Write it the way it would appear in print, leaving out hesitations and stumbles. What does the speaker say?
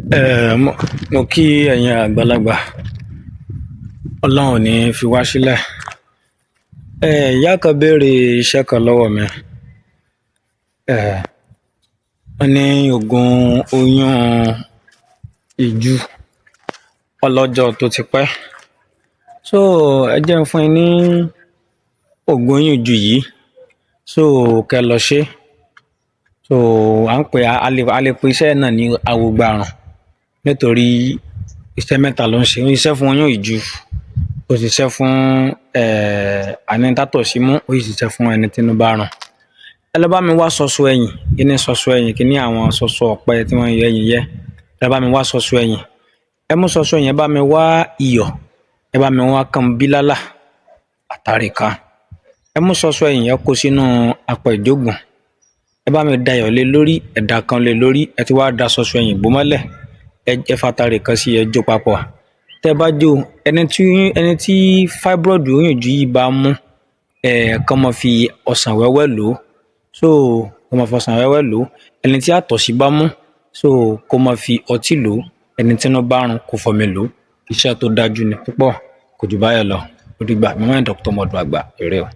Mo kí ẹ̀yin àgbàlagbà, Ọlọ́run ò ní fi wá sílẹ̀. Ìyá kan béèrè iṣẹ́ kan lọ́wọ́ mi. Wọ́n ní oògùn oyún ìju ọlọ́jọ́ tó ti pẹ́. So ẹ jẹ́ n fún yín ní oògùn oyún ìju yìí, so kẹ́ lọ ṣe. So à ń pè a lè pe iṣẹ́ náà ní Awogba Arun, nítorí iṣẹ́ mẹ́ta ló ń ṣe. Ó ń ṣiṣẹ́ fún oyún ìju, ó ṣiṣẹ́ fún ẹni tátọ̀sí mú, ó sì ṣiṣẹ́ fún ẹni tí inú bá rùn. Ẹ lọ bá mi wá ṣọṣọ ẹ̀yìn, kíní ṣọṣọ ẹ̀yìn, kíní àwọn ṣọṣọ ọ̀pẹ tí wọ́n yọ ẹ̀yìn yẹ. Ẹ bá mi wá ṣọṣọ ẹ̀yìn. Ẹ mú ṣọṣọ ẹ̀yìn, ẹ bá mi wá iyọ̀, ẹ bá mi wá kan bílálà àtàrí kan. Ẹ mú ṣọṣọ ẹ̀yìn, ẹ kó sínú apẹ ìjógùn. Ẹ bá mi da iyọ̀ lé lórí, ẹ dà kan lé lórí, ẹ ti wá da ṣọṣọ ẹ̀yìn bò mọ́lẹ̀. Ẹ fàtàrí kan sí, ẹ jó papọ̀. Tẹ́ bá jó, ẹni tí fibroid oyún ìju yìí bá mú, kàn máa fi ọsàn wẹ́wẹ́ lò. So kó máa fi ọsàn wẹ́wẹ́ lò. Ẹni tí àtọ̀sí bá mú, so kó máa fi ọtí lò. Ẹni tí inú bá rùn kó fọmi lò. Iṣẹ́ tó dájú ni púpọ̀, kò jù báyẹn lọ. Ó dìgbà. Mímọ́ Dr. Modu Àgbà, ire o.